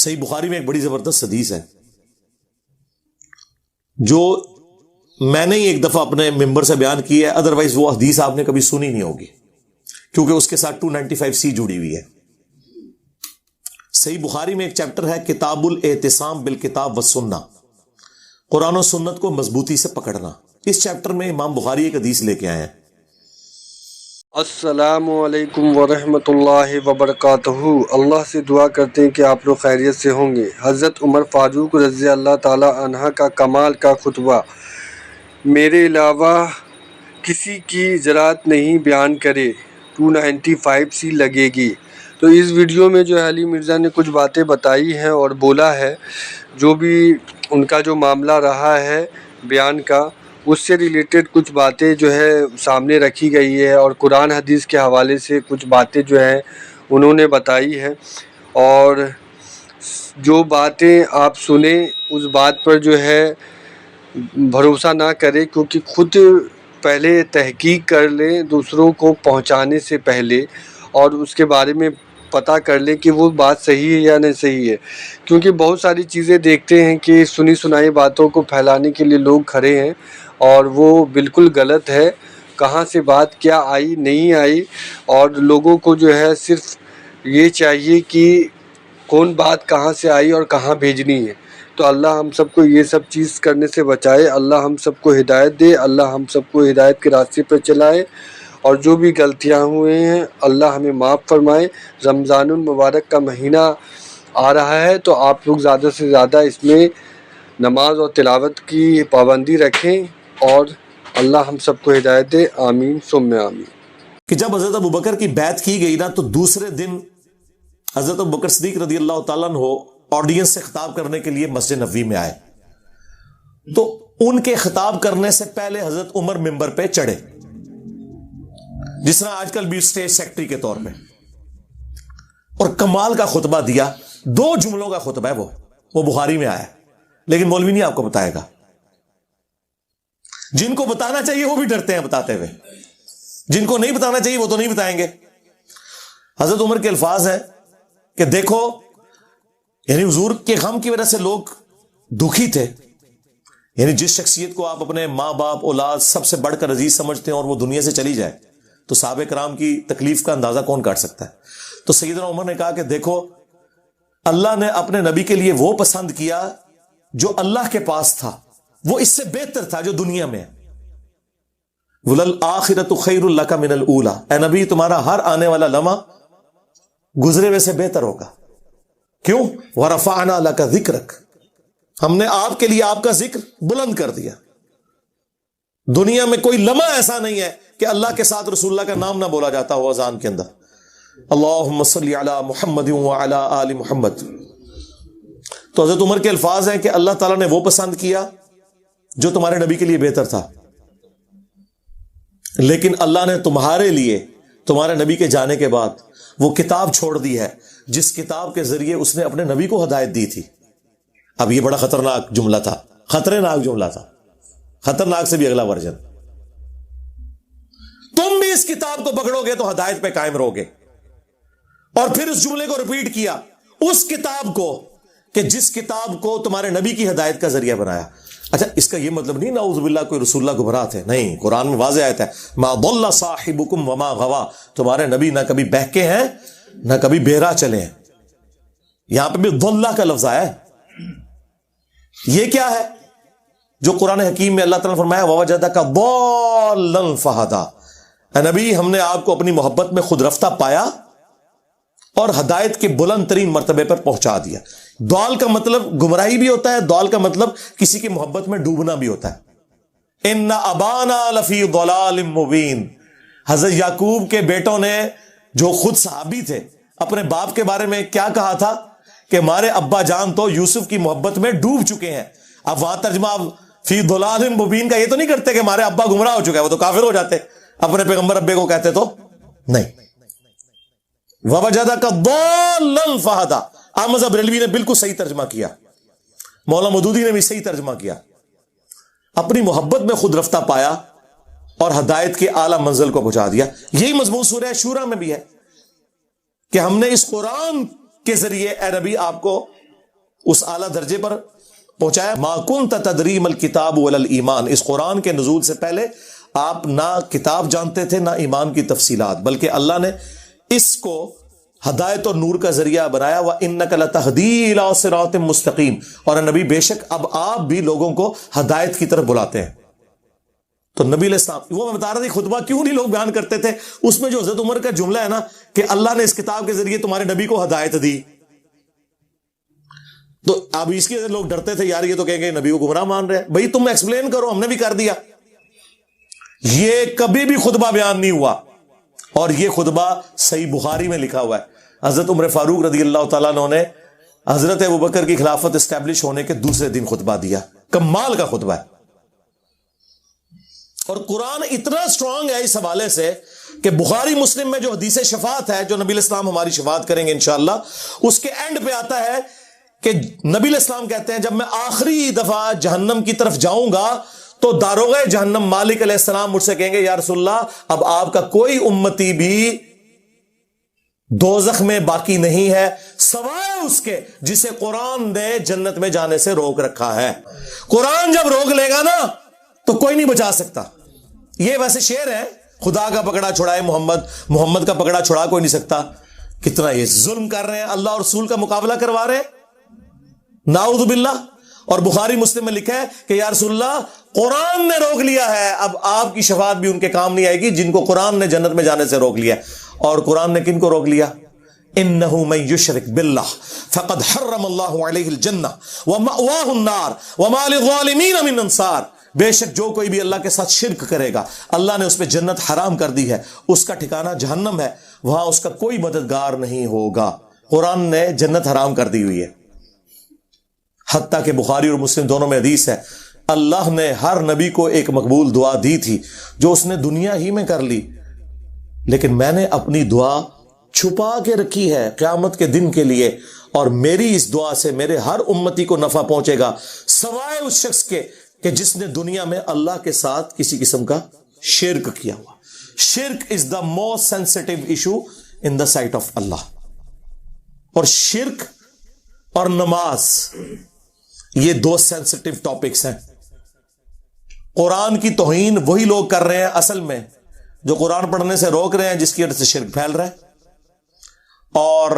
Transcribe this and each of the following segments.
صحیح بخاری میں ایک بڑی زبردست حدیث ہے جو میں نے ہی ایک دفعہ اپنے ممبر سے بیان کی ہے، ادروائز وہ حدیث آپ نے کبھی سنی نہیں ہوگی، کیونکہ اس کے ساتھ 295C جڑی ہوئی ہے۔ صحیح بخاری میں ایک چیپٹر ہے کتاب الاعتصام بالکتاب والسنہ، قرآن و سنت کو مضبوطی سے پکڑنا۔ اس چیپٹر میں امام بخاری ایک حدیث لے کے آئے ہیں۔ السلام علیکم ورحمۃ اللہ وبرکاتہ۔ اللہ سے دعا کرتے ہیں کہ آپ لوگ خیریت سے ہوں گے۔ حضرت عمر فاروق رضی اللہ تعالی عنہ کا کمال کا خطبہ، میرے علاوہ کسی کی جرات نہیں بیان کرے، 295C لگے گی۔ تو اس ویڈیو میں جو ہے علی مرزا نے کچھ باتیں بتائی ہیں اور بولا ہے، جو بھی ان کا جو معاملہ رہا ہے بیان کا، اس سے ریلیٹڈ کچھ باتیں جو ہے سامنے رکھی گئی ہے، اور قرآن حدیث کے حوالے سے کچھ باتیں جو ہیں انہوں نے بتائی ہیں۔ اور جو باتیں آپ سنیں اس بات پر جو ہے بھروسہ نہ کریں، کیونکہ خود پہلے تحقیق کر لیں دوسروں کو پہنچانے سے پہلے، اور اس کے بارے میں پتہ کر لیں کہ وہ بات صحیح ہے یا نہیں صحیح ہے، کیونکہ بہت ساری چیزیں دیکھتے ہیں کہ سنی سنائی باتوں کو پھیلانے کے لیے لوگ کھڑے ہیں، اور وہ بالکل غلط ہے۔ کہاں سے بات کیا آئی نہیں آئی، اور لوگوں کو جو ہے صرف یہ چاہیے کہ کون بات کہاں سے آئی اور کہاں بھیجنی ہے۔ تو اللہ ہم سب کو یہ سب چیز کرنے سے بچائے، اللہ ہم سب کو ہدایت دے، اللہ ہم سب کو ہدایت کے راستے پہ چلائے، اور جو بھی غلطیاں ہوئے ہیں اللہ ہمیں معاف فرمائے۔ رمضان المبارک کا مہینہ آ رہا ہے، تو آپ لوگ زیادہ سے زیادہ اس میں نماز اور تلاوت کی پابندی رکھیں، اور اللہ ہم سب کو ہدایت دے، آمین ثم آمین۔ کہ جب حضرت ابوبکر کی بیعت کی گئی نا، تو دوسرے دن حضرت ابوبکر صدیق رضی اللہ تعالیٰ عنہ آڈینس سے خطاب کرنے کے لیے مسجد نبوی میں آئے، تو ان کے خطاب کرنے سے پہلے حضرت عمر ممبر پہ چڑھے، جس طرح آج کل بھی اسٹیج سیکٹری کے طور پہ، اور کمال کا خطبہ دیا۔ 2 جملوں کا خطبہ ہے، وہ بخاری میں آیا، لیکن مولوی نہیں آپ کو بتائے گا۔ جن کو بتانا چاہیے وہ بھی ڈرتے ہیں بتاتے ہوئے، جن کو نہیں بتانا چاہیے وہ تو نہیں بتائیں گے۔ حضرت عمر کے الفاظ ہیں کہ دیکھو، یعنی حضور کے غم کی وجہ سے لوگ دکھی تھے، یعنی جس شخصیت کو آپ اپنے ماں باپ اولاد سب سے بڑھ کر عزیز سمجھتے ہیں اور وہ دنیا سے چلی جائے، تو صحابہ کرام کی تکلیف کا اندازہ کون کاٹ سکتا ہے۔ تو سیدنا عمر نے کہا کہ دیکھو، اللہ نے اپنے نبی کے لیے وہ پسند کیا جو اللہ کے پاس تھا، وہ اس سے بہتر تھا جو دنیا میں ہے۔ وَلَلْآخِرَةُ خَيْرٌ لَكَ مِنَ الْأُولَىٰ، اے نبی تمہارا ہر آنے والا لمحہ گزرے ہوئے سے بہتر ہوگا۔ کیوں؟ وَرَفَعْنَا لَكَ ذِكْرَكَ، ہم نے آپ کے لیے آپ کا ذکر بلند کر دیا۔ دنیا میں کوئی لمحہ ایسا نہیں ہے کہ اللہ کے ساتھ رسول اللہ کا نام نہ بولا جاتا ہو اذان کے اندر۔ اللہم صلی علی محمد وعلی آل محمد۔ تو حضرت عمر کے الفاظ ہیں کہ اللہ تعالیٰ نے وہ پسند کیا جو تمہارے نبی کے لیے بہتر تھا، لیکن اللہ نے تمہارے لیے تمہارے نبی کے جانے کے بعد وہ کتاب چھوڑ دی ہے جس کتاب کے ذریعے اس نے اپنے نبی کو ہدایت دی تھی۔ اب یہ بڑا خطرناک جملہ تھا، خطرناک جملہ تھا، خطرناک سے بھی اگلا ورژن۔ تم بھی اس کتاب کو پکڑو گے تو ہدایت پہ قائم رہو گے۔ اور پھر اس جملے کو ریپیٹ کیا، اس کتاب کو، کہ جس کتاب کو تمہارے نبی کی ہدایت کا ذریعہ بنایا۔ اچھا، اس کا یہ مطلب نہیں نعوذ باللہ کوئی رسول اللہ گمراہ تھے، نہیں، قرآن میں واضح آیت ہے، ما ضل صاحبکم وما غوا، تمہارے نبی نہ کبھی بہکے ہیں نہ کبھی بہرا چلے ہیں۔ یہاں پہ بھی ضلہ کا لفظ آیا ہے۔ یہ کیا ہے جو قرآن حکیم میں اللہ تعالیٰ نے فرمایا ووجدک ضالا فہدی، اے نبی ہم نے آپ کو اپنی محبت میں خود رفتہ پایا اور ہدایت کے بلند ترین مرتبے پر پہنچا دیا۔ ضال کا مطلب گمراہی بھی ہوتا ہے، ضال کا مطلب کسی کی محبت میں ڈوبنا بھی ہوتا ہے۔ ان ابانا لفی ضلال مبین، حضرت یعقوب کے بیٹوں نے جو خود صحابی تھے اپنے باپ کے بارے میں کیا کہا تھا کہ ہمارے ابا جان تو یوسف کی محبت میں ڈوب چکے ہیں۔ اب وہاں ترجمہ فی ضلال مبین کا یہ تو نہیں کرتے کہ ہمارے ابا گمراہ ہو چکے ہیں، وہ تو کافر ہو جاتے، اپنے پیغمبر ابے کو کہتے تو نہیں۔ ووجدک ضالا فہدی، احمد بریلوی نے بالکل صحیح ترجمہ کیا، مولانا مودودی نے بھی صحیح ترجمہ کیا، اپنی محبت میں خود رفتہ پایا اور ہدایت کے اعلیٰ منزل کو پہنچا دیا۔ یہی مضمون سورہ شورا میں بھی ہے کہ ہم نے اس قرآن کے ذریعے اے نبی آپ کو اس اعلیٰ درجے پر پہنچایا. ما کنت تدری ما الکتاب ولا الایمان، اس قرآن کے نزول سے پہلے آپ نہ کتاب جانتے تھے نہ ایمان کی تفصیلات، بلکہ اللہ نے اس کو ہدایت اور نور کا ذریعہ بنایا. وَإِنَّكَ لَتَهْدِي إِلَىٰ صِرَاطٍ مُسْتَقِيمٍ، اور نبی بے شک اب آپ بھی لوگوں کو ہدایت کی طرف بلاتے ہیں. تو نبی علیہ السلام، وہ میں بتا رہا تھا خطبہ کیوں نہیں لوگ بیان کرتے تھے، اس میں جو حضرت عمر کا جملہ ہے نا کہ اللہ نے اس کتاب کے ذریعے تمہارے نبی کو ہدایت دی، تو اب اس کے لوگ ڈرتے تھے یار یہ تو کہیں گے نبی کو گمراہ مان رہے ہیں. بھائی تم ایکسپلین کرو، ہم نے بھی کر دیا. یہ کبھی بھی خطبہ بیان نہیں ہوا، اور یہ خطبہ صحیح بخاری میں لکھا ہوا ہے. حضرت عمر فاروق رضی اللہ تعالیٰ عنہ نے حضرت ابوبکر کی خلافت اسٹیبلش ہونے کے دوسرے دن خطبہ دیا. کمال کا خطبہ ہے. اور قرآن اتنا سٹرونگ ہے اس حوالے سے کہ بخاری مسلم میں جو حدیث شفاعت ہے، جو نبی علیہ السلام ہماری شفاعت کریں گے انشاءاللہ، اس کے اینڈ پہ آتا ہے کہ نبی علیہ السلام کہتے ہیں جب میں آخری دفعہ جہنم کی طرف جاؤں گا تو داروغہ جہنم مالک علیہ السلام مجھ سے کہیں گے یا رسول اللہ اب آپ کا کوئی امتی بھی دوزخ میں باقی نہیں ہے سوائے اس کے جسے قرآن نے جنت میں جانے سے روک رکھا ہے. قرآن جب روک لے گا نا تو کوئی نہیں بچا سکتا. یہ ویسے شعر ہے، خدا کا پکڑا چھڑائے محمد کا پکڑا چھڑا کوئی نہیں سکتا. کتنا یہ ظلم کر رہے ہیں، اللہ اور رسول کا مقابلہ کروا رہے ہیں، نعوذ باللہ. اور بخاری مسلم میں لکھا ہے کہ یا رسول اللہ قرآن نے روک لیا ہے، اب آپ کی شفاعت بھی ان کے کام نہیں آئے گی جن کو قرآن نے جنت میں جانے سے روک لیا. اور قرآن نے کن کو روک لیا؟ انہ من یشرک باللہ فقد حرم اللہ علیہ الجنہ ومأواہ النار وما للظالمین من انصار. بے شک جو کوئی بھی اللہ کے ساتھ شرک کرے گا اللہ نے اس پہ جنت حرام کر دی ہے، اس کا ٹھکانہ جہنم ہے، وہاں اس کا کوئی مددگار نہیں ہوگا. قرآن نے جنت حرام کر دی ہوئی ہے. حتیٰ کہ بخاری اور مسلم دونوں میں حدیث ہے اللہ نے ہر نبی کو ایک مقبول دعا دی تھی جو اس نے دنیا ہی میں کر لی، لیکن میں نے اپنی دعا چھپا کے رکھی ہے قیامت کے دن کے لیے، اور میری اس دعا سے میرے ہر امتی کو نفع پہنچے گا سوائے اس شخص کے کہ جس نے دنیا میں اللہ کے ساتھ کسی قسم کا شرک کیا ہوا. Shirk is the most sensitive issue in the sight of Allah. اور شرک اور نماز یہ دو سینسٹیو ٹاپکس ہیں. قرآن کی توہین وہی لوگ کر رہے ہیں اصل میں جو قرآن پڑھنے سے روک رہے ہیں، جس کی وجہ سے شرک پھیل رہا ہے، اور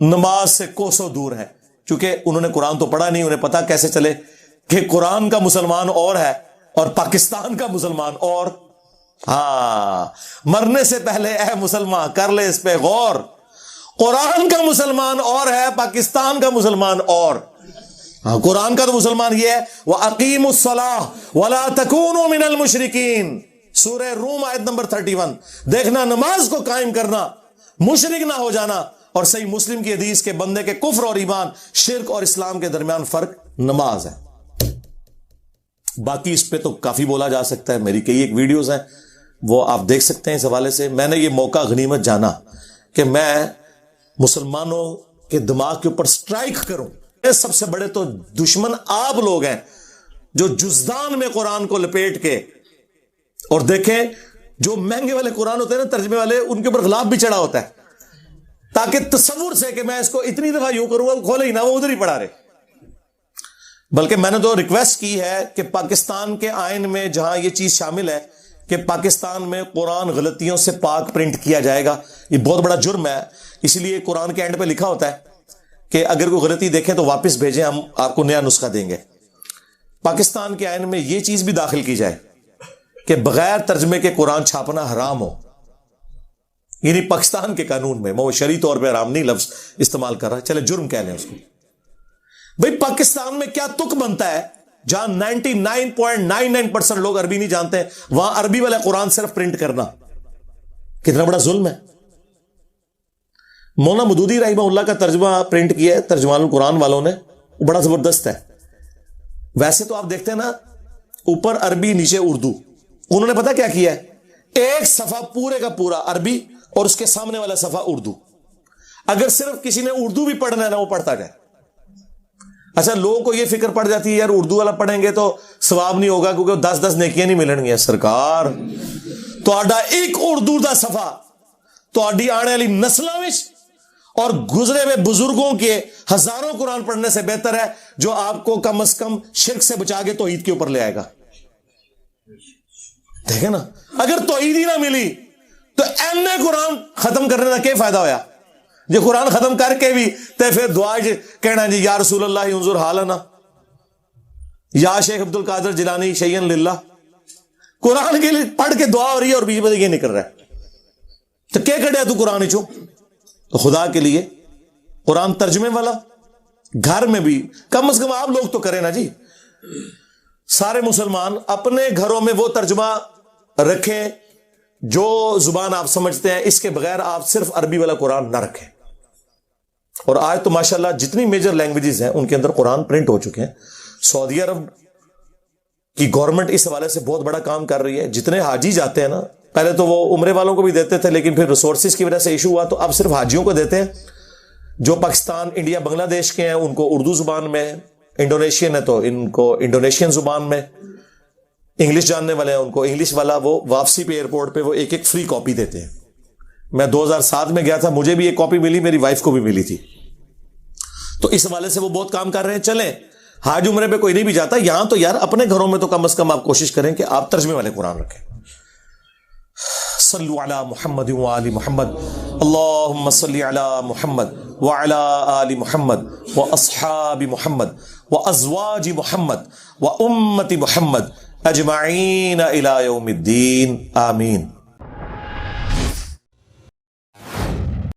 نماز سے کوسوں دور ہے کیونکہ انہوں نے قرآن تو پڑھا نہیں. انہیں پتا کیسے چلے کہ قرآن کا مسلمان اور ہے اور پاکستان کا مسلمان اور. ہاں، مرنے سے پہلے اے مسلمان کر لے اس پہ غور، قرآن کا مسلمان اور ہے، پاکستان کا مسلمان اور. ہاں، قرآن کا تو مسلمان یہ ہے وَأَقِيمُوا الصَّلَاةَ وَلَا تَكُونُوا مِنَ الْمُشْرِكِينَ، سورہ روم آیت نمبر 31. دیکھنا نماز کو قائم کرنا، مشرک نہ ہو جانا. اور صحیح مسلم کی حدیث کے بندے کے کفر اور ایمان، شرک اور اسلام کے درمیان فرق نماز ہے. باقی اس پہ تو کافی بولا جا سکتا ہے، میری کئی ایک ویڈیوز ہیں وہ آپ دیکھ سکتے ہیں. اس حوالے سے میں نے یہ موقع غنیمت جانا کہ میں مسلمانوں کے دماغ کے اوپر سٹرائک کروں. سب سے بڑے تو دشمن آپ لوگ ہیں جو جزدان میں قرآن کو لپیٹ کے، اور دیکھیں جو مہنگے والے قرآن ہوتے ہیں نا ترجمے والے، ان کے اوپر غلاف بھی چڑھا ہوتا ہے تاکہ تصور سے کہ میں اس کو اتنی دفعہ یوں کروں گا کھولے ہی نہ، وہ ادھر ہی پڑھا رہے. بلکہ میں نے تو ریکویسٹ کی ہے کہ پاکستان کے آئین میں جہاں یہ چیز شامل ہے کہ پاکستان میں قرآن غلطیوں سے پاک پرنٹ کیا جائے گا، یہ بہت بڑا جرم ہے. اس لیے قرآن کے اینڈ پہ لکھا ہوتا ہے کہ اگر کوئی غلطی دیکھیں تو واپس بھیجیں، ہم آپ کو نیا نسخہ دیں گے. پاکستان کے آئین میں یہ چیز بھی داخل کی جائے کہ بغیر ترجمے کے قرآن چھاپنا حرام ہو. یعنی پاکستان کے قانون میں، وہ شرعی طور پہ حرام نہیں لفظ استعمال کر رہا، چلے جرم کہہ لیں اس کو. بھئی پاکستان میں کیا تک بنتا ہے جہاں 99.99% لوگ عربی نہیں جانتے ہیں، وہاں عربی والا قرآن صرف پرنٹ کرنا کتنا بڑا ظلم ہے. مولانا مودودی رحمہ اللہ کا ترجمہ پرنٹ کیا ہے ترجمان القرآن والوں نے، وہ بڑا زبردست ہے. ویسے تو آپ دیکھتے ہیں نا اوپر عربی نیچے اردو، انہوں نے پتا کیا کیا ہے، ایک صفحہ پورے کا پورا عربی اور اس کے سامنے والا صفحہ اردو. اگر صرف کسی نے اردو بھی پڑھنا ہے نا وہ پڑھتا جائے. اچھا لوگوں کو یہ فکر پڑ جاتی ہے یار اردو والا پڑھیں گے تو ثواب نہیں ہوگا کیونکہ 10 نیکیاں نہیں ملن گیا. سرکار تو ایک اردو دا صفحہ تو آنے والی نسلوں میں اور گزرے ہوئے بزرگوں کے ہزاروں قرآن پڑھنے سے بہتر ہے جو آپ کو کم از کم شرک سے بچا کے توحید کے اوپر لے آئے گا. دیکھیں نا, اگر توحید ہی نہ ملی تو ایم اے قرآن ختم کرنے کا کیا فائدہ ہویا؟ جو قرآن ختم کر کے بھی تے پھر دعا کہنا جی یا رسول اللہ انظر حالنا, یا شیخ عبد القادر جیلانی شیئن للہ. قرآن کے لیے پڑھ کے دعا ہو رہی ہے اور بیچ میں یہ نہیں کر رہا ہے, تو کیا کڑیا تو قرآن چو؟ تو خدا کے لیے قرآن ترجمے والا گھر میں بھی کم از کم آپ لوگ تو کریں نا جی. سارے مسلمان اپنے گھروں میں وہ ترجمہ رکھیں جو زبان آپ سمجھتے ہیں, اس کے بغیر آپ صرف عربی والا قرآن نہ رکھیں. اور آج تو ماشاءاللہ جتنی میجر لینگویجز ہیں ان کے اندر قرآن پرنٹ ہو چکے ہیں. سعودی عرب کی گورنمنٹ اس حوالے سے بہت بڑا کام کر رہی ہے. جتنے حاجی جاتے ہیں نا, پہلے تو وہ عمرے والوں کو بھی دیتے تھے لیکن پھر ریسورسز کی وجہ سے ایشو ہوا تو اب صرف حاجیوں کو دیتے ہیں. جو پاکستان, انڈیا, بنگلہ دیش کے ہیں ان کو اردو زبان میں, انڈونیشین ہے تو ان کو انڈونیشین زبان میں, انگلش جاننے والے ہیں ان کو انگلش والا, وہ واپسی پہ ایئرپورٹ پہ وہ ایک ایک فری کاپی دیتے ہیں. میں 2007 میں گیا تھا, مجھے بھی ایک کاپی ملی, میری وائف کو بھی ملی تھی. تو اس حوالے سے وہ بہت کام کر رہے ہیں. چلیں, حاج عمرے پہ کوئی نہیں بھی جاتا, یہاں تو یار اپنے گھروں میں تو کم از کم آپ کوشش کریں کہ آپ ترجمے والے قرآن رکھیں. صلو علی محمد وآل محمد, اللہم صلی علی محمد وعلی آل محمد واصحاب محمد وازواج محمد وامت محمد اجمعین الی یوم الدین, آمین.